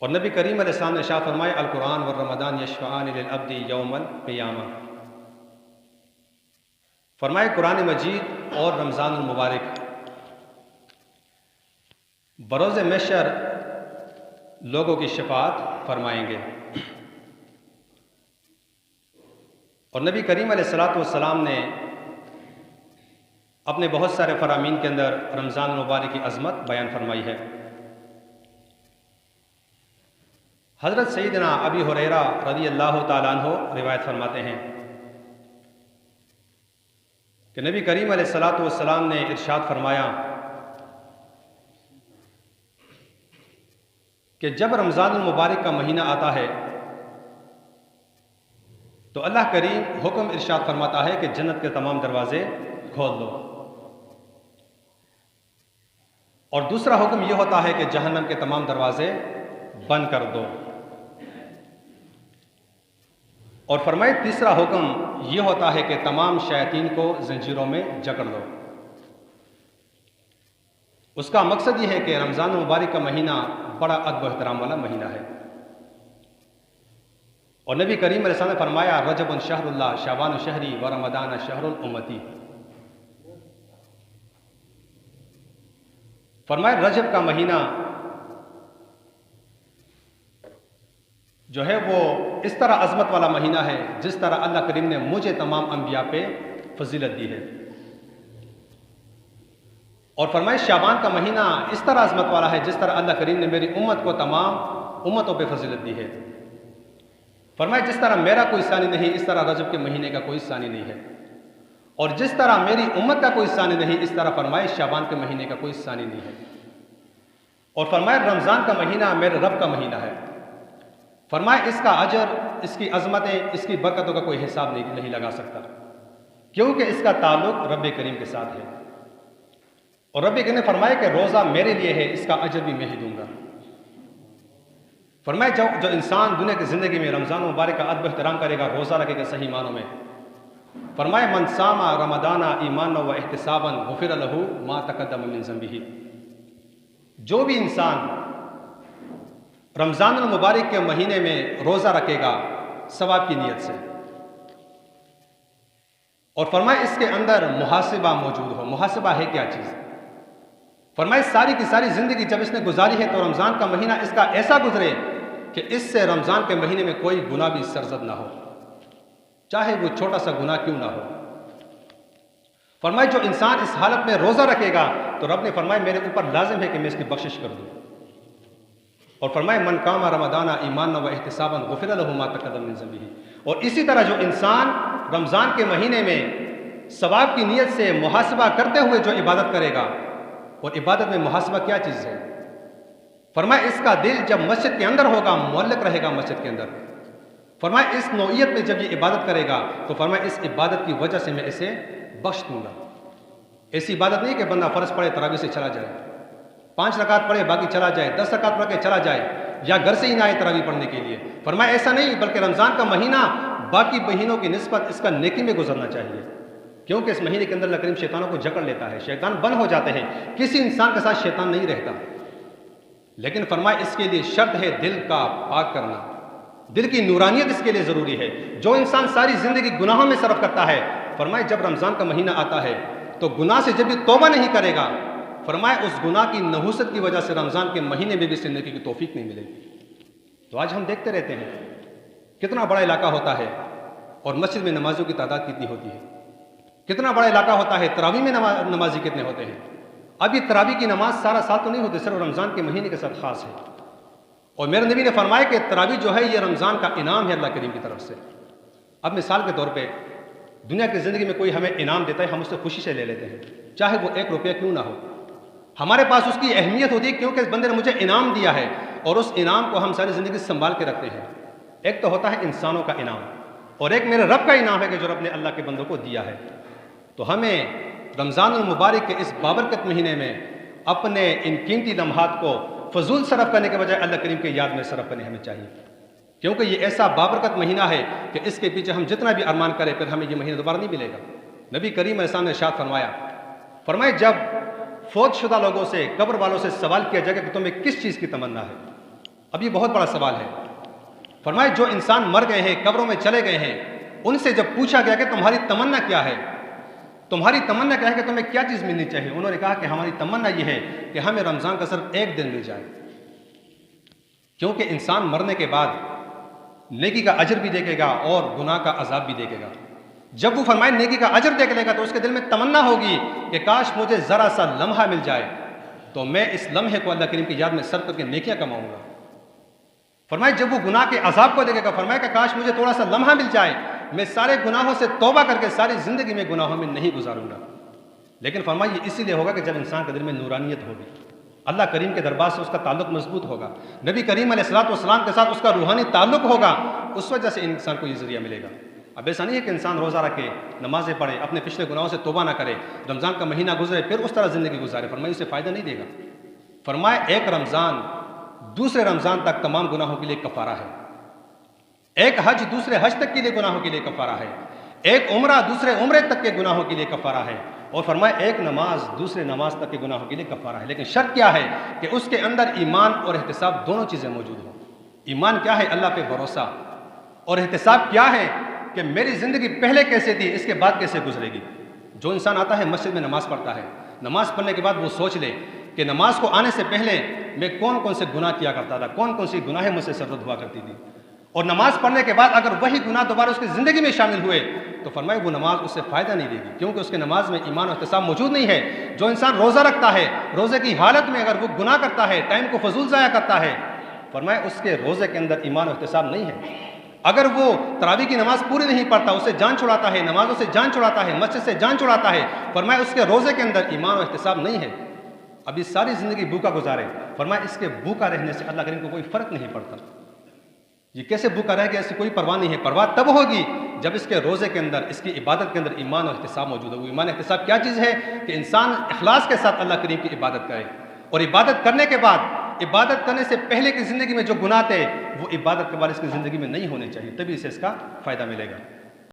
اور نبی کریم علیہ السلام نے ارشاد فرمایا القرآن و رمضان یشفعان للعبد یوم القیامہ، فرمائے قرآن مجید اور رمضان المبارک بروز محشر لوگوں کی شفاعت فرمائیں گے۔ اور نبی کریم علیہ السلام نے اپنے بہت سارے فرامین کے اندر رمضان المبارک کی عظمت بیان فرمائی ہے۔ حضرت سیدنا ابی ہریرہ رضی اللہ تعالیٰ عنہ روایت فرماتے ہیں کہ نبی کریم علیہ السلام نے ارشاد فرمایا کہ جب رمضان المبارک کا مہینہ آتا ہے تو اللہ کریم حکم ارشاد فرماتا ہے کہ جنت کے تمام دروازے کھول دو، اور دوسرا حکم یہ ہوتا ہے کہ جہنم کے تمام دروازے بند کر دو، اور فرمائے تیسرا حکم یہ ہوتا ہے کہ تمام شیاطین کو زنجیروں میں جکڑ دو۔ اس کا مقصد یہ ہے کہ رمضان المبارک کا مہینہ بڑا ادب و احترام والا مہینہ ہے، اور نبی کریم علیہ السلام نے فرمایا رجب شہر اللہ شعبان شہری و رمضان شہر الامتی، فرمایا رجب کا مہینہ جو ہے وہ اس طرح عظمت والا مہینہ ہے جس طرح اللہ کریم نے مجھے تمام انبیاء پہ فضیلت دی ہے، اور فرمائے شعبان کا مہینہ اس طرح عظمت والا ہے جس طرح اللہ کریم نے میری امت کو تمام امتوں پہ فضیلت دی ہے، فرمائے جس طرح میرا کوئی ثانی نہیں اس طرح رجب کے مہینے کا کوئی ثانی نہیں ہے، اور جس طرح میری امت کا کوئی ثانی نہیں اس طرح فرمائے شعبان کے مہینے کا کوئی ثانی نہیں ہے، اور فرمائے رمضان کا مہینہ میرے رب کا مہینہ ہے، فرمائے اس کا اجر، اس کی عظمتیں، اس کی برکتوں کا کوئی حساب نہیں لگا سکتا، کیونکہ اس کا تعلق رب کریم کے ساتھ ہے، اور رب کریم نے فرمایا کہ روزہ میرے لیے ہے، اس کا اجر بھی میں ہی دوں گا۔ فرمائے جو انسان دنیا کی زندگی میں رمضان مبارک کا ادب و احترام کرے گا، روزہ رکھے گا صحیح معنوں میں، فرمائے من صام رمضان ایمانا و احتسابا غفر لہ ما تقدم من ذنبہ، جو بھی انسان رمضان المبارک کے مہینے میں روزہ رکھے گا ثواب کی نیت سے، اور فرمائے اس کے اندر محاسبہ موجود ہو۔ محاسبہ ہے کیا چیز؟ فرمائے ساری کی ساری زندگی جب اس نے گزاری ہے تو رمضان کا مہینہ اس کا ایسا گزرے کہ اس سے رمضان کے مہینے میں کوئی گناہ بھی سرزد نہ ہو، چاہے وہ چھوٹا سا گناہ کیوں نہ ہو۔ فرمائے جو انسان اس حالت میں روزہ رکھے گا تو رب نے فرمائے میرے اوپر لازم ہے کہ میں اس کی بخشش کر دوں، اور فرمائے من قام رمضان ایمانا و احتسابا غفر لہ ما تقدم من ذنبہ، اور اسی طرح جو انسان رمضان کے مہینے میں ثواب کی نیت سے محاسبہ کرتے ہوئے جو عبادت کرے گا، اور عبادت میں محاسبہ کیا چیز ہے؟ فرمائے اس کا دل جب مسجد کے اندر ہوگا معلق رہے گا مسجد کے اندر، فرمائے اس نوعیت میں جب یہ عبادت کرے گا تو فرمائے اس عبادت کی وجہ سے میں اسے بخش دوں گا۔ ایسی عبادت نہیں کہ بندہ فرض پڑھے تراویح سے چلا جائے، 5 رکعت پڑھے باقی چلا جائے، 10 رکعت پڑھ کے چلا جائے، یا گھر سے ہی نہ آئے تراویح پڑھنے کے لیے۔ فرمایا ایسا نہیں، بلکہ رمضان کا مہینہ باقی مہینوں کی نسبت اس کا نیکی میں گزرنا چاہیے، کیونکہ اس مہینے کے اندر اللہ کریم شیطانوں کو جکڑ لیتا ہے، شیطان بند ہو جاتے ہیں، کسی انسان کے ساتھ شیطان نہیں رہتا، لیکن فرمایا اس کے لیے شرط ہے دل کا پاک کرنا، دل کی نورانیت اس کے لیے ضروری ہے۔ جو انسان ساری زندگی گناہوں میں صرف کرتا ہے، فرمایا جب رمضان کا مہینہ آتا ہے تو گناہ سے جب بھی توبہ نہیں کرے گا، فرمائے اس گناہ کی نحوست کی وجہ سے رمضان کے مہینے میں بھی زندگی کی توفیق نہیں ملے گی۔ تو آج ہم دیکھتے رہتے ہیں کتنا بڑا علاقہ ہوتا ہے اور مسجد میں نمازیوں کی تعداد کتنی ہوتی ہے، کتنا بڑا علاقہ ہوتا ہے تراویح میں نمازی کتنے ہوتے ہیں۔ اب یہ تراویح کی نماز سارا سال تو نہیں ہوتی، صرف رمضان کے مہینے کے ساتھ خاص ہے، اور میرے نبی نے فرمایا کہ تراویح جو ہے یہ رمضان کا انعام ہے اللہ کریم کی طرف سے۔ اب مثال کے طور پہ دنیا کی زندگی میں کوئی ہمیں انعام دیتا ہے، ہم اس سے خوشی سے لے لیتے ہیں، چاہے وہ 1 روپیہ کیوں نہ ہو، ہمارے پاس اس کی اہمیت ہوتی ہے کیونکہ اس بندے نے مجھے انعام دیا ہے، اور اس انعام کو ہم ساری زندگی سنبھال کے رکھتے ہیں۔ ایک تو ہوتا ہے انسانوں کا انعام، اور ایک میرے رب کا انعام ہے کہ جو رب نے اللہ کے بندوں کو دیا ہے۔ تو ہمیں رمضان المبارک کے اس بابرکت مہینے میں اپنے ان قیمتی لمحات کو فضول صرف کرنے کے بجائے اللہ کریم کے یاد میں صرف کرنے ہمیں چاہیے، کیونکہ یہ ایسا بابرکت مہینہ ہے کہ اس کے پیچھے ہم جتنا بھی ارمان کریں پھر ہمیں یہ مہینہ دوبارہ نہیں ملے گا۔ نبی کریم علیہ السلام نے ارشاد فرمایا جب فوت شدہ لوگوں سے، قبر والوں سے سوال کیا جائے گا کہ تمہیں کس چیز کی تمنا ہے، اب یہ بہت بڑا سوال ہے. فرمائے جو انسان مر گئے ہیں، قبروں میں چلے گئے ہیں، ان سے جب پوچھا گیا کہ تمہاری تمنا کیا ہے، تمہاری تمنا کیا ہے کہ تمہیں کیا چیز ملنی چاہیے، انہوں نے کہا کہ ہماری تمنا یہ ہے کہ ہمیں رمضان کا صرف ایک دن مل جائے. کیونکہ انسان مرنے کے بعد نیکی کا اجر بھی دیکھے گا اور گناہ کا عذاب بھی دیکھے گا. جب وہ فرمائے نیکی کا اجر دیکھ لے گا تو اس کے دل میں تمنا ہوگی کہ کاش مجھے ذرا سا لمحہ مل جائے تو میں اس لمحے کو اللہ کریم کی یاد میں صرف کر کے نیکیاں کماؤں گا. فرمائے جب وہ گناہ کے عذاب کو دیکھے گا، فرمائے کہ کاش مجھے تھوڑا سا لمحہ مل جائے، میں سارے گناہوں سے توبہ کر کے ساری زندگی میں گناہوں میں نہیں گزاروں گا. لیکن فرمائے یہ اسی لیے ہوگا کہ جب انسان کے دل میں نورانیت ہوگی، اللہ کریم کے دربار سے اس کا تعلق مضبوط ہوگا، نبی کریم علیہ السلام کے ساتھ اس کا روحانی تعلق ہوگا، اس وجہ سے انسان کو یہ ذریعہ ملے گا. اب ایسا نہیں ہے کہ انسان روزہ رکھے، نمازیں پڑھے، اپنے پچھلے گناہوں سے توبہ نہ کرے، رمضان کا مہینہ گزرے پھر اس طرح زندگی گزارے. فرمائے اسے فائدہ نہیں دے گا. فرمائے ایک رمضان دوسرے رمضان تک تمام گناہوں کے لیے کفارہ ہے، ایک حج دوسرے حج تک کے لیے گناہوں کے لیے کفارہ ہے، ایک عمرہ دوسرے عمرے تک کے گناہوں کے لیے کفارہ ہے، اور فرمائے ایک نماز دوسرے نماز تک کے گناہوں کے لیے کفارہ ہے. لیکن شرط کیا ہے کہ اس کے اندر ایمان اور احتساب دونوں چیزیں موجود ہوں. ایمان کیا ہے؟ اللہ پہ بھروسہ. اور احتساب کیا ہے کہ میری زندگی پہلے کیسے تھی، اس کے بعد کیسے گزرے گی. جو انسان آتا ہے مسجد میں نماز پڑھتا ہے، نماز پڑھنے کے بعد وہ سوچ لے کہ نماز کو آنے سے پہلے میں کون کون سے گناہ کیا کرتا تھا، کون کون سی گناہیں مجھ سے سرزد ہوا کرتی تھی، اور نماز پڑھنے کے بعد اگر وہی گناہ دوبارہ اس کی زندگی میں شامل ہوئے تو فرمائے وہ نماز اس سے فائدہ نہیں دے گی، کیونکہ اس کے نماز میں ایمان و احتساب موجود نہیں ہے. جو انسان روزہ رکھتا ہے، روزے کی حالت میں اگر وہ گناہ کرتا ہے، ٹائم کو فضول ضائع کرتا ہے، فرمائے اس کے روزے کے اندر ایمان و احتساب نہیں ہے. اگر وہ تراویح کی نماز پوری نہیں پڑھتا، اسے جان چھڑاتا ہے، نمازوں سے جان چھڑاتا ہے، مسجد سے جان چھڑاتا ہے، فرمائے اس کے روزے کے اندر ایمان و احتساب نہیں ہے. اب یہ ساری زندگی بھوکا گزارے، فرمائے اس کے بھوکا رہنے سے اللہ کریم کو کوئی فرق نہیں پڑتا. یہ کیسے بھوکا رہے گا، اس کی کوئی پرواہ نہیں ہے. پرواہ تب ہوگی جب اس کے روزے کے اندر، اس کی عبادت کے اندر ایمان و احتساب موجود ہے. وہ ایمان و احتساب کیا چیز ہے کہ انسان اخلاص کے ساتھ اللہ کریم کی عبادت کرے، اور عبادت کرنے کے بعد، عبادت کرنے سے پہلے کی زندگی میں جو گناہ تھے وہ عبادت کے بعد اس کی زندگی میں نہیں ہونے چاہیے، تبھی اسے اس کا فائدہ ملے گا.